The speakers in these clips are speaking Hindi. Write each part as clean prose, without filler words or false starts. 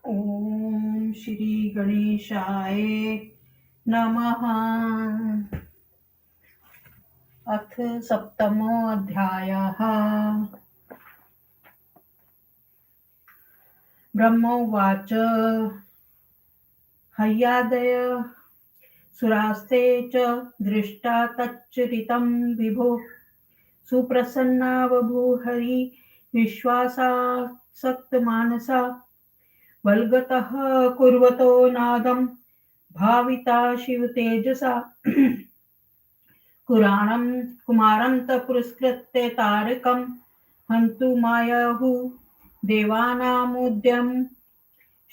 ओम श्री गणेशाय नमः। अथ सप्तमोऽध्यायः। ब्रह्मोवाच हय्यादय सुरास्ते च दृष्टा तच्चरितं विभो सुप्रसन्ना बभूहरि विश्वासासक्तमानसा वल्गतः कुर्वतो नादं भाविता शिवतेजसा कुमारं त पुरस्कृत्य तारकं हन्तुमायाहुः देवानामुद्यं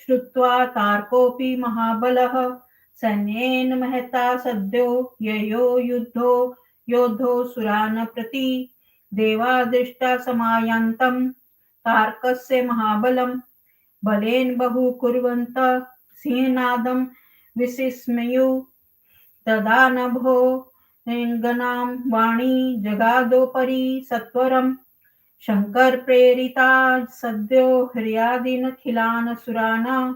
श्रुत्वा तारकोऽपि महाबलः सैन्येन महता सद्यो ययो योद्धो सुरान् प्रति देवा दृष्टा समायान्तं तारकस्य महाबलं बलेन बहु कुर्वन्तः सिंहनादं विसिस्मयुः तदा नभो गणां वाणी जगादोपरि सत्वरम् शंकर प्रेरिता सद्यो हर्यादीनखिलान् सुरान्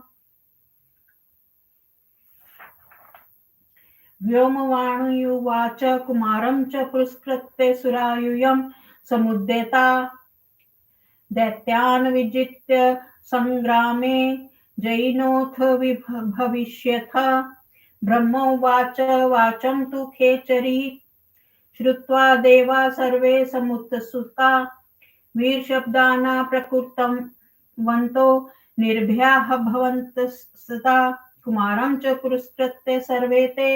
व्योमवाणुयुवाच कुमारं च पुरस्कृत्य सुरायुयं समुद्यता दैत्यान् विजित्य संग्रामे जयिनोऽथ भविष्यथ ब्रह्मोवाच वाचं तु खेचरी श्रुत्वा देवा सर्वे समुत्सुका वीरशब्दाना प्रकृतवन्तो निर्भयाः भवन्तस्तथा कुमारं च पुरस्कृत्य सर्वे ते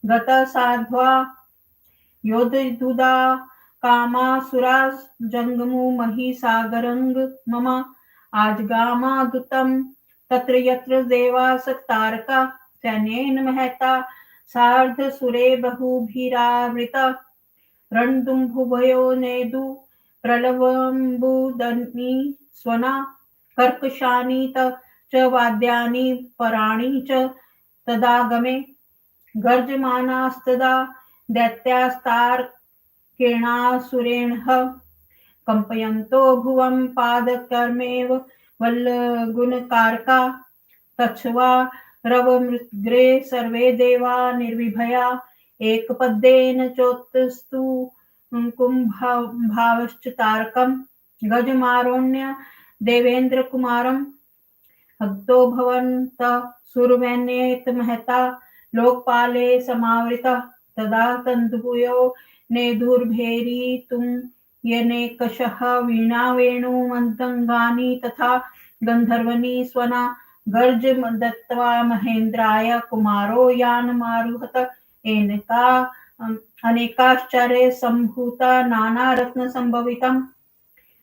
गतसाध्वा योद्धुधा कामासुरा जङ्गमु महिसागरं मम आजगामादुतं तत्र यत्र देवासक्तारका सैन्येन महता सार्धसुरे बहुभिरावृता रणदुम्भुभयो नेदु प्रलवम्बुदनी स्वना कर्कशानि च वाद्यानि पराणि च तदागमे गर्जमानास्तदा दैत्यास्तार्केणासुरेणः कम्पयन्तो भुवं पादकर्मेव वल्लगुणकारका तच्छ्वा रवमृग्रे सर्वे देवा निर्विभया एकपद्येन चोत्तस्तु कुम्भावश्च तारकं गजमारोण्य देवेन्द्रकुमारं हतो भवन्तः सुरवैन्येत महता लोकपाले समावृतः तदा तन्दुभूयो नेदुर्भेरितुं यनेकशः वीणावेणुमृदङ्गानि तथा गन्धर्वनी स्वना गर्ज दत्त्वा महेन्द्राय कुमारो यानमारुहत अनेकाश्चर्य सम्भूता नानारत्नसम्भवितं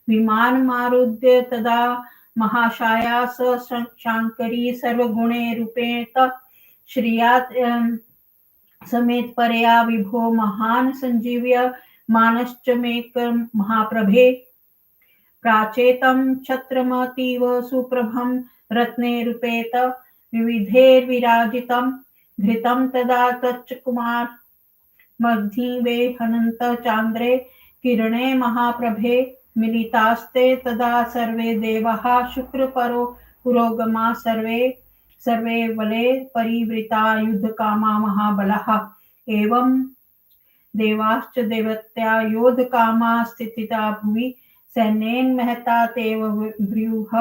विमानमारुह्य तदा महाशाया शाङ्करी सर्वगुणैरूपेण श्रिया समेत परया विभो महान् सञ्जीव्य मानश्च मेक महाप्रभे प्राचेतं छत्रमतीव सुप्रभं रत्नैरुपेत विविधैर्विराजितं धृतं तदा तच्च कुमार मग्धीवे हनन्त चान्द्रे किरणे महाप्रभे मिलितास्ते तदा सर्वे देवाः शुक्रपरो पुरोगमा सर्वे बले परिवृता युद्धकामा महाबलाः एवं देवाश्च देवत्या योद्धकामा स्थिता भुवि सैन्येन महता तेव व्यूह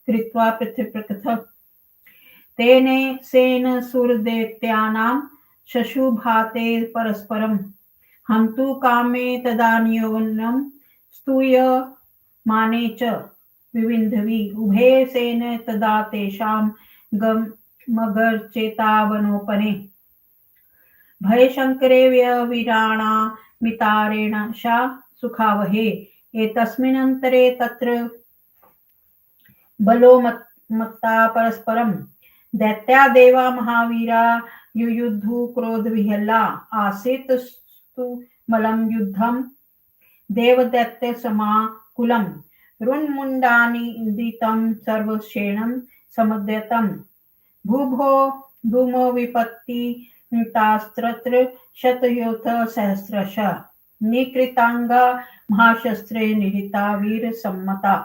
कृत्वा पृथक् तेन सुरदैत्यानां शशुभाते परस्परं हन्तु कामे तदान्योन्यं स्तूयमाने च विविन्धवि उभे सेन तदा तेषां मगर्चेतावनोपने भयशङ्करे व्यवीराणा मितारेण शा सुखावहे एतस्मिन्नन्तरे तत्र बलो मत्ता परस्परं दैत्या देवा महावीरा युयुधु क्रोधविह्वला आसीत्स्तु मलं युद्धं देवदैत्यसमाकुलं रुन्मुण्डानिदितं सर्वक्षेणं समुद्यतं भूमो विपत्तितास्तत्र शतयोथ सहस्रशः निकृताङ्गा महाशस्त्रे निहिता वीरसम्मता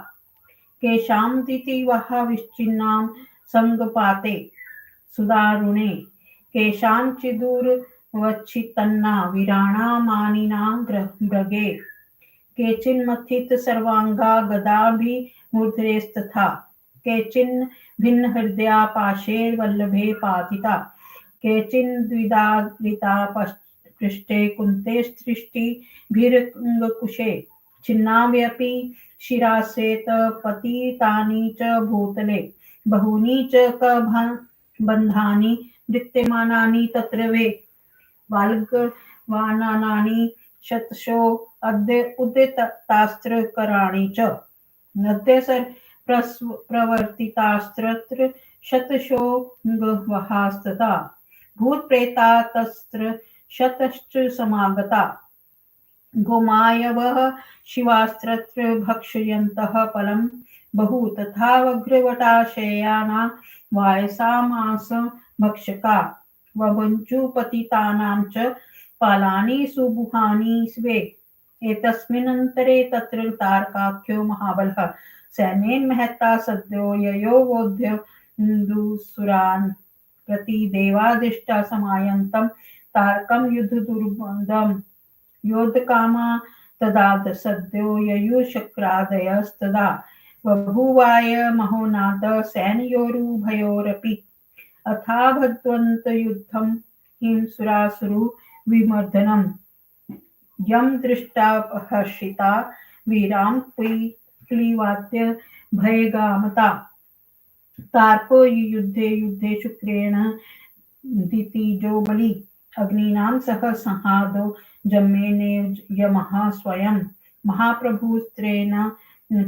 केषां दितिवः विश्चिन्नां संगपाते सुदारुणे केशाञ्चिदुर्वच्छित्तन्ना वीराणामानिनाग्रगे केचिन्मथित सर्वांगा गदाभिमूर्धरेस्तथा केचिन् भिन्नहृदया पाशे वल्लभे पातिता केचिन्द्विदारिता पृष्ठे कुन्ते सृष्टिभिरङ्कुशे छिन्नाव्यपि शिरासेत पतितानि च भूतले बहूनि च बन्धानि नृत्यमानानि तत्र वे वाल्गवानानि शतशो उदितास्त्रकराणि च नद्यसर प्रवर्तितास्त्र शतशो गह्वहास्तथा भूतप्रेतातस्त्र शतश्च समागता गोमायवः शिवास्त्रत्र भक्षयन्तः फलं बहु तथा वग्रवटाशयाना वायसामास भक्षका वभञ्जुपतितानां च पालानि सुबुहानि स्वे एतस्मिन्नन्तरे तत्र तारकाख्यो महाबलः सैन्येन महता सद्यो ययो वोढ्योऽन्दुसुरान् प्रति देवादिष्टा समायन्तं तारकं युद्धदुर्बन्धं योद्धकामा तदा सद्यो ययुशक्रादयस्तदा बभूवाय महोनाद सैन्योरुभयोरपि अथाभद्वन्तयुद्धं हिंसुरासुरु विमर्दनम् यं दृष्टा हर्षिता वीरां क्लीवाद्य भयगामता तारको युद्धे युद्धे शुक्रेण दितिजो बलि अग्निनां सह संहादो जम्मेने यमः स्वयं महाप्रभुस्त्रेण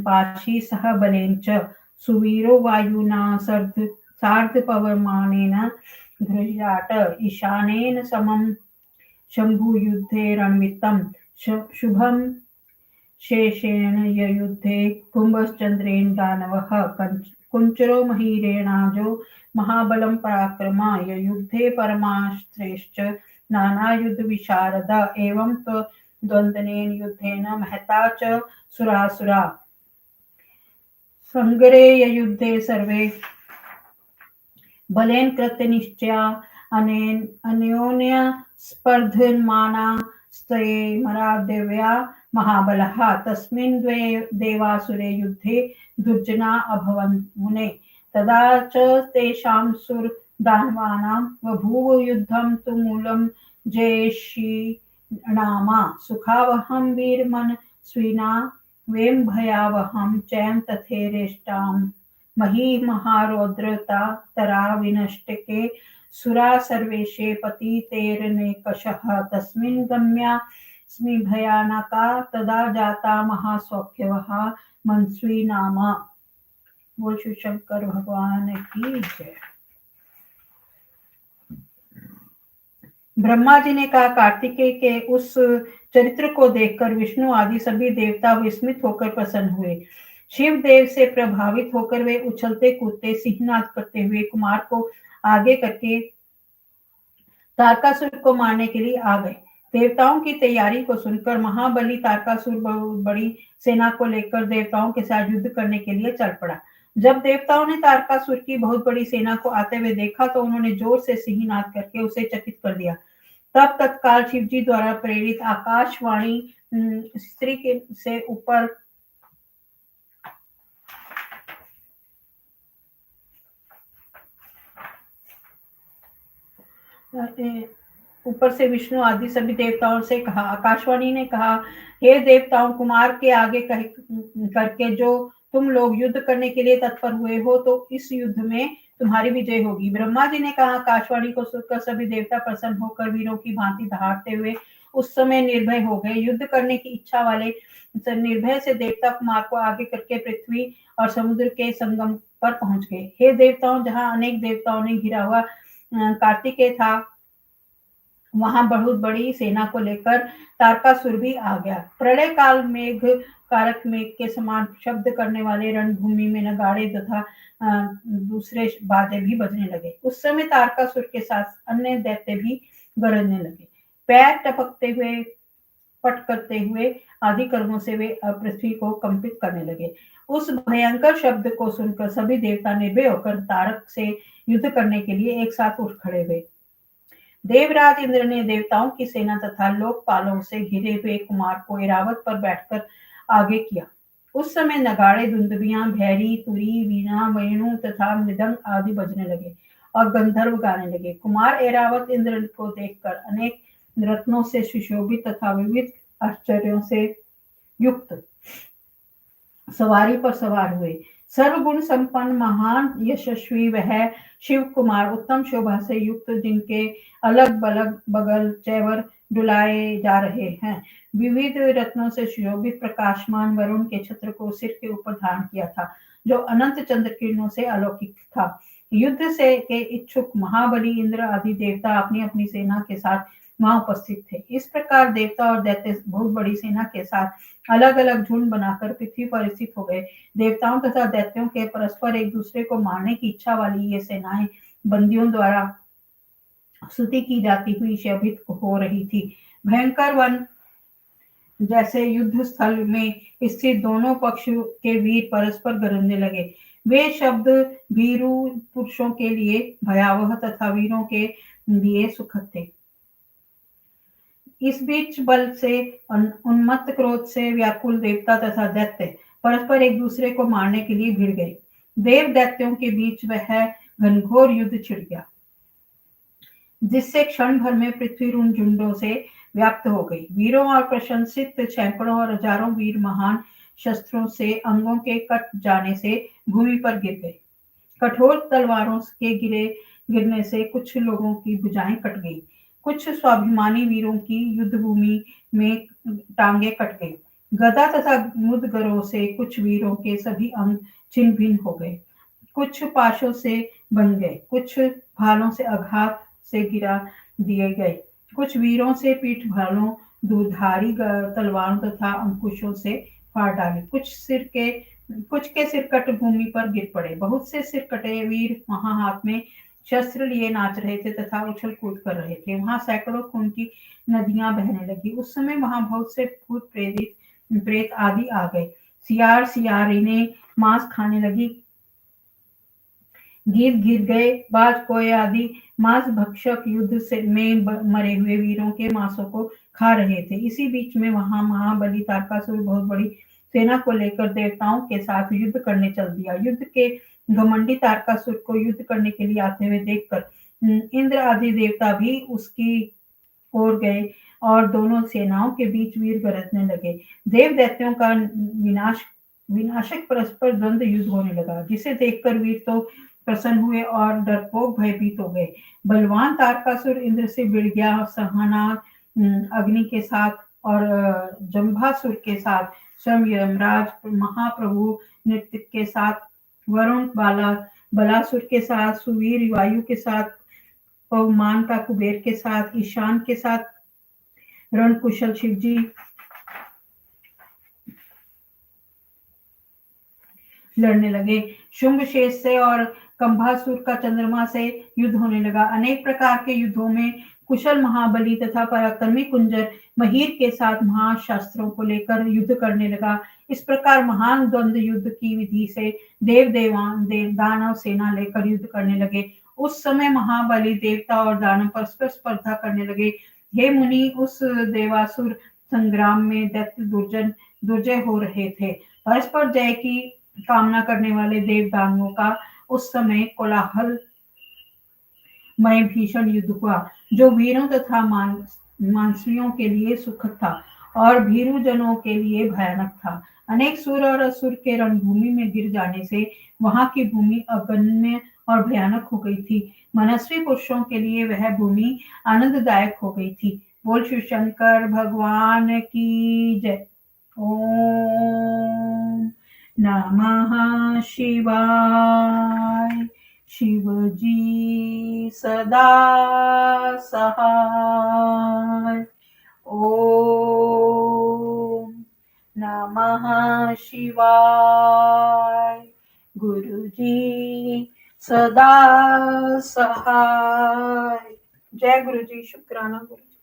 पाशी सह बलेन च सुवीरो वायुना सार्धपवमानेन गृह्याट ईशानेन समं शम्भुयुद्धे रणवित्तं शुभं शेषेण ययुद्धे कुम्भश्चन्द्रेण दानवः कुञ्चरो महीरेणाजो महाबलं पराक्रमा ययुद्धे परमास्त्रेश्च नानायुद्धविशारद एवं द्वन्द्वनेन युद्धेन महता च सुरासुरा संगरे ययुद्धे सर्वे बलेन कृत्यनिश्चया अन्योन्य स्पर्धमाना स्तये मरादेव्या महाबलः तस्मिन् द्वे देवासुरे युद्धे दुर्जना अभवन् मुने तदा च तेषां सुरदानवानां बभूव युद्धं तु मूलं जयेष्यणामा सुखावहं वीरमनस्विना वें भयावहं चैं तथेरेष्टां मही महारौद्रता तरा विनष्टके सुरा सर्वेशे पतितेरनेकशः तस्मिन् गम्यास्मि भयानका तदा जाता महासौख्यवः मनस्वी नामा। बोल शिव शंकर भगवान की जय। ब्रह्मा जी ने कहा, कार्तिकेय के उस चरित्र को देखकर विष्णु आदि सभी देवता विस्मित होकर प्रसन्न हुए। शिव देव से प्रभावित होकर वे उछलते कूदते सिंहनाद करते हुए कुमार को आगे करके तारकासुर को मारने के लिए आ गए। देवताओं की तैयारी को सुनकर महाबली तारकासुर बड़ी सेना को लेकर देवताओं के साथ युद्ध करने के लिए चल पड़ा। जब देवताओं ने तारकासुर की बहुत बड़ी सेना को आते हुए देखा तो उन्होंने जोर से सिंहनाद करके उसे चकित कर दिया। तब तत्काल शिवजी द्वारा प्रेरित आकाशवाणी स्त्री के से ऊपर से विष्णु आदि सभी देवताओं से कहा। आकाशवाणी ने कहा, हे देवताओं, कुमार के आगे करके जो तुम लोग युद्ध करने के लिए तत्पर हुए हो तो इस युद्ध में तुम्हारी विजय होगी। ब्रह्मा जी ने कहा। आकाशवाणी को सुनकर सभी देवता प्रसन्न होकर वीरों की भांति दहाड़ते हुए उस समय निर्भय हो गए। युद्ध करने की इच्छा वाले निर्भय से देवता कुमार को आगे करके पृथ्वी और समुद्र के संगम पर पहुंच गए। हे देवताओं, जहां अनेक देवताओं ने घिरा हुआ कार्तिकेय था, वहां बहुत बड़ी सेना को लेकर तारकासुर भी आ गया। प्रलय काल मेघ कारक मेघ के समान शब्द करने वाले रणभूमि में नगाड़े तथा दूसरे बाजे भी बजने लगे। उस समय तारकासुर के साथ अन्य दैत्य भी गरजने लगे। पैर टपकते हुए पट करते हुए आदि कर्मों से वे पृथ्वी को कंपित करने लगे। उस भयंकर शब्द को सुनकर सभी देवता निर्भय होकर तारक से युद्ध करने के लिए एक साथ उठ खड़े हुए। देवराज इंद्र ने देवताओं की सेना तथा लोकपालों से घिरे हुए कुमार को ऐरावत पर बैठकर आगे किया। उस समय नगाड़े, दुंदुभियां, भैरी, तुरी, वीणा, वेणु तथा मृदंग आदि बजने लगे और गंधर्व गाने लगे। कुमार ऐरावत इंद्र को देखकर अनेक रत्नों से सुशोभित तथा विविध आश्चर्यों से युक्त सवारी पर सवार हुए। सर्वगुण संपन्न महान यशस्वी वह शिव कुमार उत्तम शोभा से युक्त, जिनके अलग बलग बगल चैवर डुलाए जा रहे हैं। विविध रत्नों से सुशोभित प्रकाशमान वरुण के छत्र को सिर के ऊपर धारण किया था, जो अनंत चंद्र किरणों से अलौकिक था। युद्ध से के इच्छुक महाबली इंद्र आदि देवता अपनी अपनी सेना के साथ वहां उपस्थित थे। इस प्रकार देवता और दैत्य बहुत बड़ी सेना के साथ अलग अलग झुंड बनाकर पृथ्वी पर स्थित हो गए। देवताओं तथा दैत्यों के परस्पर एक दूसरे को मारने की इच्छा वाली ये सेनाएं बंदियों द्वारा स्तुति की जाती हुई शोभित हो रही थी। भयंकर वन जैसे युद्ध स्थल में स्थित दोनों पक्ष के वीर परस्पर गरजने लगे। वे शब्द भीरू पुरुषों के लिए भयावह तथा वीरों के लिए सुखद थे। इस बीच बल से उन्मत्त क्रोध से व्याकुल देवता तथा दैत्य परस्पर एक दूसरे को मारने के लिए भिड़ गए। देव दैत्यों के बीच वह घनघोर युद्ध छिड़ गया, जिससे क्षण भर में पृथ्वी उन झुंडों से व्याप्त हो गई। वीरों और प्रशंसित सैकड़ों और हजारों वीर महान शस्त्रों से अंगों के कट जाने से भूमि पर गिर गए। कठोर तलवारों के गिरने से कुछ लोगों की भुजाएं कट गई। कुछ स्वाभिमानी वीरों की युद्ध भूमि में टांगे कट गई। गदा तथा मुदगरों से कुछ वीरों के सभी अंग छिन्न भिन्न हो गए। कुछ पाशों से बन गए, कुछ भालों से आघात से गिरा दिए गए, कुछ वीरों से पीठ भालों, दुधारी तलवारों तथा अंकुशों से फाड़ डाले, कुछ के सिर कट भूमि पर गिर पड़े। बहुत से सिर कटे वीर वहां हाथ में शस्त्र लिए नाच रहे थे तथा उछल कूद कर रहे थे। वहां सैकड़ों खून की नदियां बहने लगी। उस समय वहां बहुत से भूत प्रेत आदि आ गए। सियार सियारिने मांस खाने लगी। गीत गिर गए, बाज कोय आदि मांस भक्षक युद्ध से में मरे हुए वीरों के मांसों को खा रहे थे। इसी बीच में वहां महाबली तारकासुर बहुत बड़ी सेना को लेकर देवताओं के साथ युद्ध करने चल दिया। युद्ध के घमंडी तारकासुर को युद्ध करने के लिए आते हुए देखकर इंद्र आदि देवता भी उसकी ओर गए और दोनों सेनाओं के बीच वीर गरजने लगे। देव दैत्यों का विनाशक परस्पर द्वंद्व युद्ध होने लगा, जिसे देखकर वीर तो प्रसन्न हुए और डरपोक भयभीत हो गए। बलवान तारकासुर इंद्र से भिड़ गया। सहना अग्नि के साथ और जंभासुर के साथ स्वयं यमराज महाप्रभु नृत्य के साथ, वरुण बलासुर के साथ, सुवीर वायु के साथ, पवमान का कुबेर के साथ, ईशान के साथ रणकुशल शिवजी लड़ने लगे। शुंभ शेष से और कंभासुर का चंद्रमा से युद्ध होने लगा। अनेक प्रकार के युद्धों में कुशल महाबली तथा पराक्रमी कुंजर महीर के साथ महाशास्त्रों को लेकर युद्ध करने लगा। इस प्रकार महान द्वंद्व युद्ध की विधि से देव दानव सेना लेकर युद्ध करने लगे। उस समय महाबली देवता और दानव परस्पर स्पर्धा करने लगे। हे मुनि, उस देवासुर संग्राम में दैत्य दुर्जय हो रहे थे। परस्पर जय की कामना करने वाले देव दानवों का उस समय कोलाहल मय भीषण युद्ध हुआ, जो वीरों तथा मानसियों के लिए सुखद था और भीरू जनों के लिए भयानक था। अनेक सुर और असुर के रणभूमि में गिर जाने से वहां की भूमि अगण्य और भयानक हो गई थी। मनस्वी पुरुषों के लिए वह भूमि आनंददायक हो गई थी। बोल शिव शंकर भगवान की जय। ओम नमः शिवाय। शिवजी सदा सहाय। ओम नमः शिवाय। गुरुजी सदा सहाय। जय गुरुजी। शुक्राना गुरुजी।